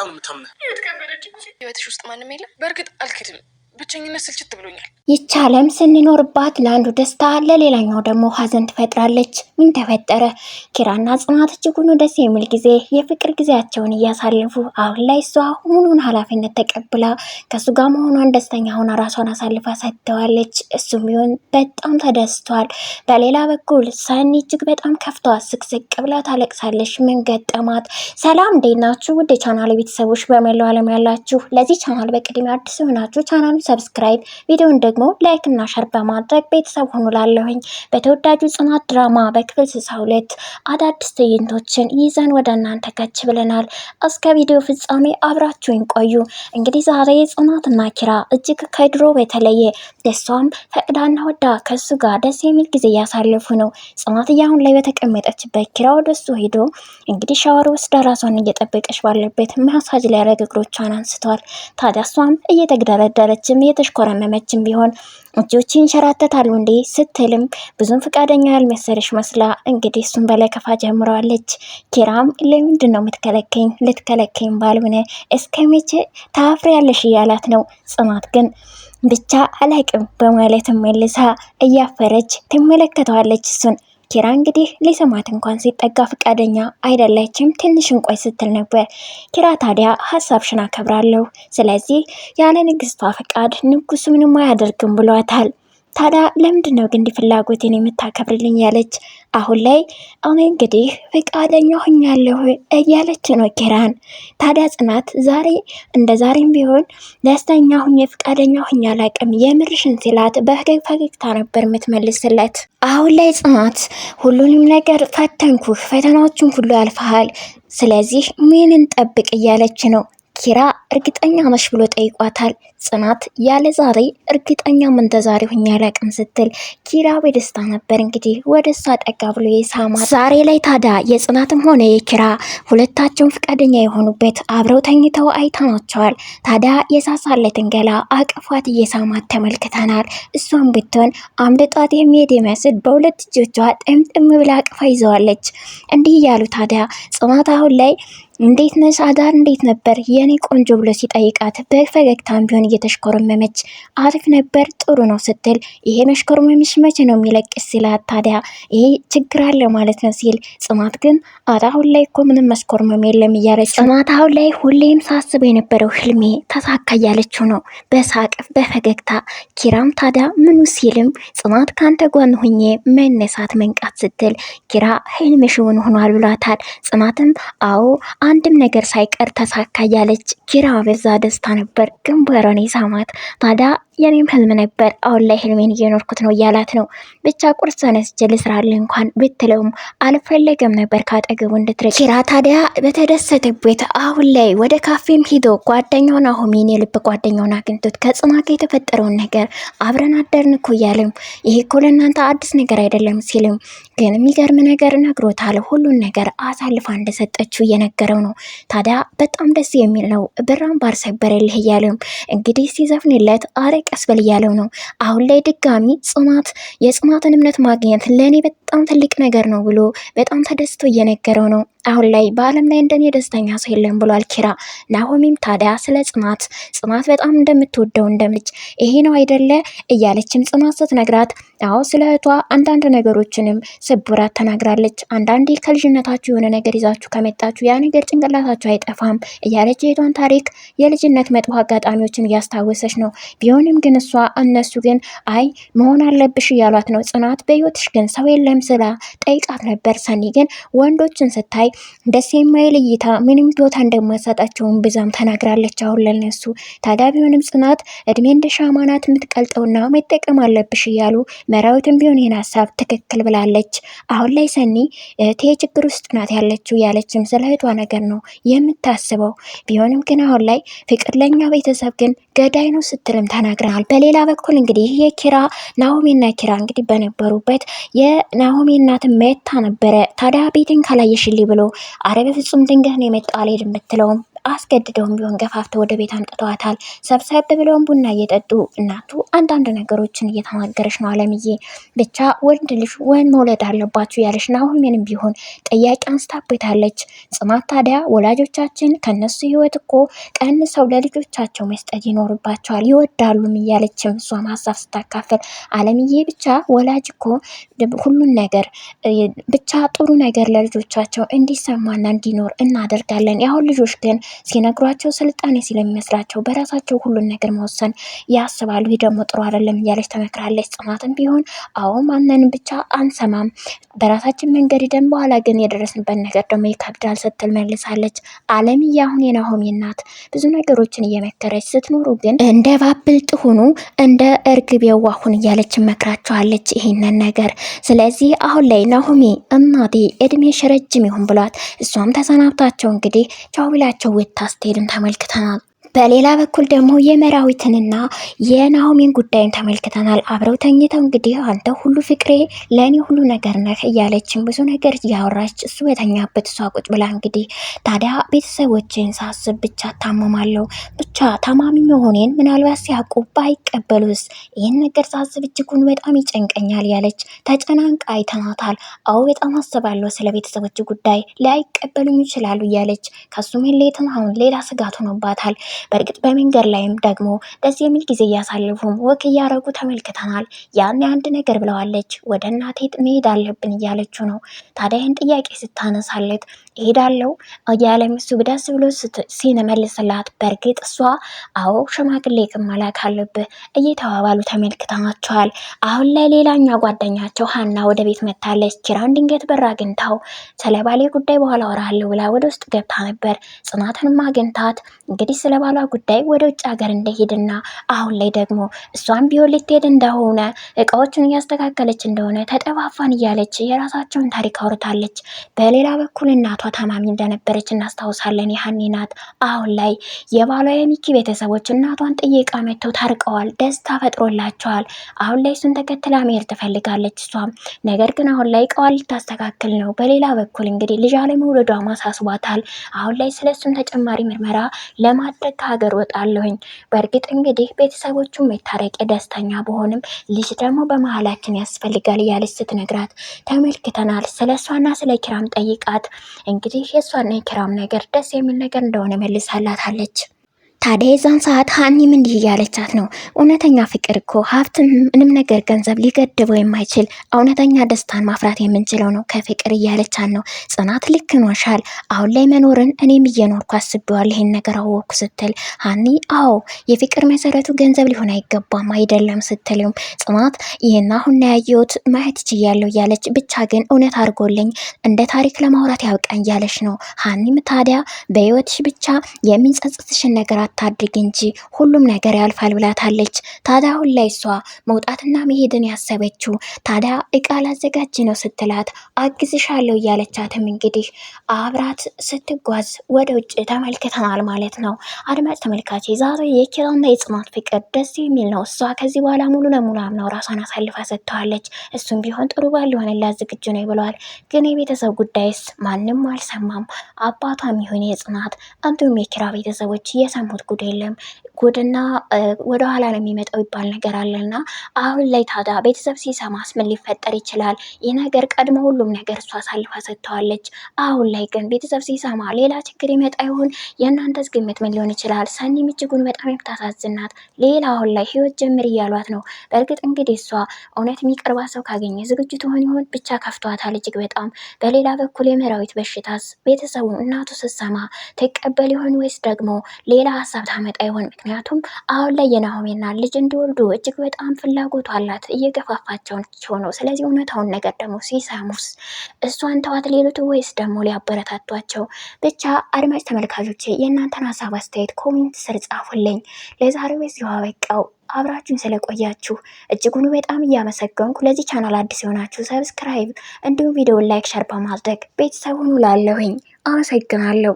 በጣም የምታምነው ህይወትሽ ውስጥ ማንም የለም። በእርግጥ አልክድም፣ ብቸኝነት ስልችት ብሎኛል። ይቻለም ስንኖርባት ለአንዱ ደስታ ለሌላኛው ደግሞ ሀዘን ትፈጥራለች። ምን ተፈጠረ? ኪራና ጽናት እጅጉን ደስ የሚል ጊዜ የፍቅር ጊዜያቸውን እያሳለፉ አሁን ላይ እሷ ሙሉን ኃላፊነት ተቀብላ ከሱ ጋር መሆኗን ደስተኛ ሆና ራሷን አሳልፋ ሰጥተዋለች። እሱም ቢሆን በጣም ተደስቷል። በሌላ በኩል ሰኒ እጅግ በጣም ከፍቷ ስቅስቅ ብላ ታለቅሳለች። ምን ገጠማት? ሰላም እንዴት ናችሁ? ውድ ቻናል ቤተሰቦች በመላው ዓለም ያላችሁ ለዚህ ቻናል በቅድሚያ አዲስ ሆናችሁ ቻናሉን ሰብስክራይብ ቪዲዮን ደግሞ ላይክ እና ሸር በማድረግ ቤተሰብ ሆኑ ላለሁኝ። በተወዳጁ ጽናት ድራማ በክፍል 62 አዳዲስ ትዕይንቶችን ይዘን ወደ እናንተ ከች ብለናል። እስከ ቪዲዮ ፍጻሜ አብራችሁን ቆዩ። እንግዲህ ዛሬ ጽናትና ኪራ እጅግ ከድሮ በተለየ ደሷም ፈቅዳና ወዳ ከሱ ጋር ደስ የሚል ጊዜ እያሳለፉ ነው። ጽናት አሁን ላይ በተቀመጠችበት ኪራ ወደሱ ሄዶ እንግዲህ ሻወር ወስዳ ራሷን እየጠበቀች ባለበት ማሳጅ ሊያደርግ እግሮቿን አንስቷል። ታዲያ እሷም እየተግደረደረችም እየተሽኮረመመችም ቢሆን እጆቼ ይንሸራተታሉ እንዴ ስትልም ብዙም ፈቃደኛ ያልመሰለሽ መስላ እንግዲህ እሱን በለከፋ ጀምረዋለች። ኪራም ለምንድን ነው የምትከለከኝ? ልትከለከኝ ባልሆነ እስከ መቼ ታፍሪያለሽ እያላት ነው። ጽናት ግን ብቻ አላቅም በማለት መልሳ እያፈረች ትመለከተዋለች እሱን። ኪራ እንግዲህ ሊሰማት እንኳን ሲጠጋ ፈቃደኛ አይደለችም። ትንሽ እንቆይ ስትል ነበር። ኪራ ታዲያ ሀሳብሽን አከብራለሁ፣ ስለዚህ ያለ ንግስቷ ፈቃድ ንጉሱ ምንም አያደርግም ብሏታል። ታዲያ ለምንድን ነው ግን ፍላጎቴን የምታከብርልኝ ያለች አሁን ላይ እኔ እንግዲህ ፈቃደኛ ሆኛለሁ እያለች ነው ኪራን። ታዲያ ጽናት ዛሬ እንደ ዛሬም ቢሆን ደስተኛ ሁኜ ፈቃደኛ ሁኜ አላቅም የምርሽን ሲላት በፈገግታ ነበር የምትመልስለት። አሁን ላይ ጽናት ሁሉንም ነገር ፈተንኩህ፣ ፈተናዎችን ሁሉ ያልፈሃል፣ ስለዚህ ምን እንጠብቅ እያለች ነው። ኪራ እርግጠኛ ነሽ ብሎ ጠይቋታል። ጽናት ያለ ዛሬ እርግጠኛ ምን ተዛሬ ሁኛ አላቅም ስትል ኪራ በደስታ ነበር እንግዲህ ወደ እሷ ጠጋ ብሎ የሳማት። ዛሬ ላይ ታዲያ የጽናትም ሆነ የኪራ ሁለታቸውን ፈቃደኛ የሆኑበት አብረው ተኝተው አይተናቸዋል። ታዲያ የሳሳለትን ገላ አቅፏት እየሳማት ተመልክተናል። እሷን ብትሆን አምልጧት የሚሄድ ይመስል በሁለት እጆቿ ጥምጥም ብላ አቅፋ ይዘዋለች። እንዲህ እያሉ ታዲያ ጽናት አሁን ላይ እንዴት ነሽ አዳር እንዴት ነበር የኔ ቆንጆ ብሎ ሲጠይቃት በፈገግታም ቢሆን እየተሽኮረመመች አሪፍ ነበር ጥሩ ነው ስትል ይሄ መሽኮርመምሽ መቼ ነው የሚለቅስ ሲላት ታዲያ ይሄ ችግር አለ ማለት ነው ሲል ጽናት ግን አሁን ላይ እኮ ምንም መስኮርመም የለም እያለች ጽናት አሁን ላይ ሁሌም ሳስበው የነበረው ህልሜ ተሳካ እያለችው ነው በሳቅፍ በፈገግታ። ኪራም ታዲያ ምኑ ሲልም ጽናት ካንተ ጎን ሁኜ መነሳት መንቃት ስትል ኪራ ህልምሽ እውን ሆኗል ብሏታል። ጽናትም አዎ አንድም ነገር ሳይቀር ተሳካ እያለች ኪራ በዛ ደስታ ነበር ግንባሯን የሳማት። ታዲያ የኔም ህልም ነበር አሁን ላይ ህልሜን እየኖርኩት ነው እያላት ነው። ብቻ ቁርስ ተነስቼ ልስራልህ እንኳን ብትለውም አልፈለገም ነበር ካጠገቡ እንድትርቅ። ኪራ ታዲያ በተደሰተበት አሁን ላይ ወደ ካፌም ሂዶ ጓደኛውን ናሆሜን የልብ ጓደኛውን አግኝቶት ከጽናት የተፈጠረውን ነገር አብረን አደርን እኮ እያለም ይሄ እኮ ለእናንተ አዲስ ነገር አይደለም ሲልም ግን የሚገርም ነገር ነግሮታል። ሁሉን ነገር አሳልፋ እንደሰጠችው እየነገረው ነው። ታዲያ በጣም ደስ የሚል ነው። ብራም ባር ሰበረልህ እያለም እንግዲህ ሲዘፍንለት ቀስ በል እያለው ነው። አሁን ላይ ድጋሚ ጽናት የጽናትን እምነት ማግኘት ለእኔ በጣም ትልቅ ነገር ነው ብሎ በጣም ተደስቶ እየነገረው ነው። አሁን ላይ በአለም ላይ እንደኔ ደስተኛ ሰው የለም ብሏል ኪራ። ናሆሚም ታዲያ ስለ ጽናት በጣም እንደምትወደው እንደምጭ ይሄ ነው አይደለ እያለችም ጽናት ስትነግራት አዎ ስለ እህቷ አንዳንድ ነገሮችንም ስቡራት ተናግራለች። አንዳንዴ ከልጅነታችሁ የሆነ ነገር ይዛችሁ ከመጣችሁ ያ ነገር ጭንቅላታችሁ አይጠፋም እያለች የሄዷን ታሪክ የልጅነት መጥፎ አጋጣሚዎችን እያስታወሰች ነው። ቢሆንም ግን እሷ እነሱ ግን አይ መሆን አለብሽ እያሏት ነው። ጽናት በህይወትሽ ግን ሰው የለም ስላ ጠይቃት ነበር። ሰኒ ግን ወንዶችን ስታይ ደስ የማይል እይታ ምንም ቦታ እንደማያሳጣቸውን ብዛም ተናግራለች አሁን ለነሱ። ታዲያ ቢሆንም ጽናት እድሜ እንደ ሻማ ናት የምትቀልጠውና መጠቀም አለብሽ እያሉ መራዊትም ቢሆን ይህን ሀሳብ ትክክል ብላለች። አሁን ላይ ሰኒ እህቴ ችግር ውስጥ ናት ያለችው ያለችም ስለ እህቷ ነገር ነው የምታስበው። ቢሆንም ግን አሁን ላይ ፍቅር ለኛ ቤተሰብ ግን ገዳይ ነው ስትልም ተናግረናል። በሌላ በኩል እንግዲህ የኪራ ናሆሜና ኪራ እንግዲህ በነበሩበት የናሆሜ እናት መታ ነበረ። ታዲያ ቤትን ካላየሽልኝ ብሎ አረ በፍጹም ድንገት ነው የመጣ አልሄድም ብትለውም አስገድደውም ቢሆን ገፋፍተው ወደ ቤት አምጥተዋታል። ሰብሰብ ብለውም ቡና እየጠጡ እናቱ አንዳንድ ነገሮችን እየተናገረች ነው። አለምዬ ብቻ ወንድ ልጅ ወን መውለድ አለባችሁ ያለች ናሆሜንም ቢሆን ጥያቄ አንስታበታለች። ጽናት ታዲያ ወላጆቻችን ከነሱ ህይወት እኮ ቀንሰው ለልጆቻቸው መስጠት ይኖርባቸዋል ይወዳሉም እያለችም እሷም ሀሳብ ስታካፍል አለምዬ ብቻ ወላጅ እኮ ሁሉን ነገር ብቻ ጥሩ ነገር ለልጆቻቸው እንዲሰማና እንዲኖር እናደርጋለን። ያሁን ልጆች ግን ሲነግሯቸው ስልጣኔ ስለሚመስላቸው በራሳቸው ሁሉን ነገር መወሰን ያስባሉ። ይህ ደግሞ ጥሩ አይደለም እያለች ተመክራለች። ጽናትም ቢሆን አዎ ማንንም ብቻ አንሰማም፣ በራሳችን መንገድ ሂደን በኋላ ግን የደረስንበት ነገር ደግሞ ይከብዳል ስትል መልሳለች። አለምዬ አሁን የናሆሜ እናት ብዙ ነገሮችን እየመከረች ስትኖሩ ግን እንደ ባብልጥ ሁኑ፣ እንደ እርግብ የዋሁን እያለች መክራቸዋለች ይሄንን ነገር። ስለዚህ አሁን ላይ ናሆሜ እናቴ እድሜሽ ረጅም ይሁን ብሏት እሷም ተሰናብታቸው እንግዲህ ቻው ብላቸው ወታ ስትሄድም ተመልክተናል። በሌላ በኩል ደግሞ የመራዊትንና የናሆሜን ጉዳይን ተመልክተናል። አብረው ተኝተው እንግዲህ አንተ ሁሉ ፍቅሬ ለእኔ ሁሉ ነገር ነህ እያለችን ብዙ ነገር እያወራች እሱ የተኛበት እሷ ቁጭ ብላ እንግዲህ ታዲያ ቤተሰቦችን ሳስብ ብቻ ታመማለሁ፣ ብቻ ታማሚ መሆኔን ምናልባት ሲያውቁ ባይቀበሉስ፣ ይህን ነገር ሳስብ እጅጉን በጣም ይጨንቀኛል ያለች ተጨናንቃ አይተናታል። አዎ በጣም አስባለሁ ስለ ቤተሰቦች ጉዳይ ላይቀበሉኝ ይችላሉ እያለች ከሱ መለየትን አሁን ሌላ ስጋት ሆኖባታል። በእርግጥ በመንገድ ላይም ደግሞ ደስ የሚል ጊዜ እያሳለፉም ወክ እያረጉ ተመልክተናል። ያን አንድ ነገር ብለዋለች፣ ወደ እናቴ መሄድ አለብን እያለችው ነው። ታዲያ ይህን ጥያቄ ስታነሳለት እሄዳለሁ እያለም እሱ ደስ ብሎ ሲመልስላት፣ በእርግጥ እሷ አዎ ሽማግሌ መላክ አለብህ እየተባባሉ ተመልክተናቸዋል። አሁን ላይ ሌላኛ ጓደኛቸው ሀና ወደ ቤት መታለች። ኪራን ድንገት በር አግኝታው ስለ ባሌ ጉዳይ በኋላ አወራለሁ ብላ ወደ ውስጥ ገብታ ነበር። ጽናትንም አግኝታት እንግዲህ ስለ ባሏ ጉዳይ ወደ ውጭ ሀገር እንደሄድና አሁን ላይ ደግሞ እሷን ቢሆን ልትሄድ እንደሆነ እቃዎችን እያስተካከለች እንደሆነ ተጠፋፋን እያለች የራሳቸውን ታሪክ አውርታለች። በሌላ በኩል እናቷ ታማሚ እንደነበረች እናስታውሳለን። የሀኒ ናት። አሁን ላይ የባሏ የሚኪ ቤተሰቦች እናቷን ጥየቃ መጥተው ታርቀዋል። ደስታ ፈጥሮላቸዋል። አሁን ላይ እሱን ተከትላ መሄድ ትፈልጋለች እሷም። ነገር ግን አሁን ላይ እቃዋን ልታስተካክል ነው። በሌላ በኩል እንግዲህ ልጅ አለመውለዷ ማሳስቧታል። አሁን ላይ ስለሱም ተጨማሪ ምርመራ ለማድረግ ከሀገር ወጣለሁኝ። በእርግጥ እንግዲህ ቤተሰቦቹ መታረቅ ደስተኛ በሆንም ልጅ ደግሞ በመሀላችን ያስፈልጋል እያለች ስትነግራት ተመልክተናል። ስለ እሷና ስለ ኪራም ጠይቃት እንግዲህ የእሷና የኪራም ነገር ደስ የሚል ነገር እንደሆነ መልሳላታለች። ታዲያ የዛን ሰዓት ሀኒም እንዲህ እያለቻት ነው፣ እውነተኛ ፍቅር እኮ ሀብት ምንም ነገር ገንዘብ ሊገድበው የማይችል እውነተኛ ደስታን ማፍራት የምንችለው ነው ከፍቅር እያለቻት ነው። ጽናት ልክ ኖሻል፣ አሁን ላይ መኖርን እኔም እየኖርኩ አስቤዋል፣ ይሄን ነገር አወቅኩ ስትል ሀኒ አዎ የፍቅር መሰረቱ ገንዘብ ሊሆን አይገባም አይደለም ስትልም ጽናት ይህን አሁን ያየሁት ማየት ችያለሁ እያለች ብቻ ግን እውነት አድርጎልኝ እንደ ታሪክ ለማውራት ያብቃኝ እያለች ነው። ሀኒም ታዲያ በህይወትሽ ብቻ የሚጸጽትሽን ነገር አታድርግ እንጂ ሁሉም ነገር ያልፋል ብላታለች። ታዲያ አሁን ላይ እሷ መውጣትና መሄድን ያሰበችው ታዲያ እቃ ላዘጋጅ ነው ስትላት አግዝሻለሁ እያለቻትም እንግዲህ አብራት ስትጓዝ ወደ ውጭ ተመልክተናል ማለት ነው። አድማጭ ተመልካች ዛሬ የኪራና የጽናት ፍቅር ደስ የሚል ነው። እሷ ከዚህ በኋላ ሙሉ ለሙሉ አምናው ራሷን አሳልፋ ሰጥተዋለች። እሱም ቢሆን ጥሩ ባል ሊሆንላት ዝግጁ ነው ብለዋል። ግን የቤተሰብ ጉዳይስ ማንም አልሰማም። አባቷም ይሁን የጽናት እንዲሁም የኪራ ቤተሰቦች እየሰሙ ጉድ የለም። ጉድና ወደኋላ ነው የሚመጣው ይባል ነገር አለና አሁን ላይ ታዲያ ቤተሰብ ሲሰማስ ምን ሊፈጠር ይችላል? ይህ ነገር ቀድሞ ሁሉም ነገር እሷ አሳልፋ ሰጥተዋለች። አሁን ላይ ግን ቤተሰብ ሲሰማ ሌላ ችግር ይመጣ ይሆን? የእናንተስ ግምት ምን ሊሆን ይችላል? ሰኒም እጅጉን በጣም የምታሳዝናት ሌላ አሁን ላይ ህይወት ጀምር እያሏት ነው። በእርግጥ እንግዲህ እሷ እውነት የሚቀርባት ሰው ካገኘ ዝግጁ ትሆን ይሆን? ብቻ ከፍቷታል እጅግ በጣም። በሌላ በኩል የመራዊት በሽታስ ቤተሰቡ እናቱ ስትሰማ ትቀበል ይሆን ወይስ ደግሞ ሌላ ሀሳብ ታመጣ ይሆን? ምክንያቱም አሁን ላይ የናሆሜና ልጅ እንዲወልዱ እጅግ በጣም ፍላጎቱ አላት፣ እየገፋፋቸው ነው። ስለዚህ እውነታውን ነገር ደግሞ ሲሰሙስ እሷን ተዋት ሌሉት ወይስ ደግሞ ሊያበረታቷቸው? ብቻ አድማጭ ተመልካቾቼ የእናንተን ሀሳብ አስተያየት ኮሜንት ስር ጻፉልኝ። ለዛሬው በዚሁ አበቃው። አብራችሁን ስለቆያችሁ እጅጉን በጣም እያመሰገንኩ፣ ለዚህ ቻናል አዲስ የሆናችሁ ሰብስክራይብ እንዲሁም ቪዲዮን ላይክ ሸር በማድረግ ቤተሰቡን ላለሁኝ አመሰግናለሁ።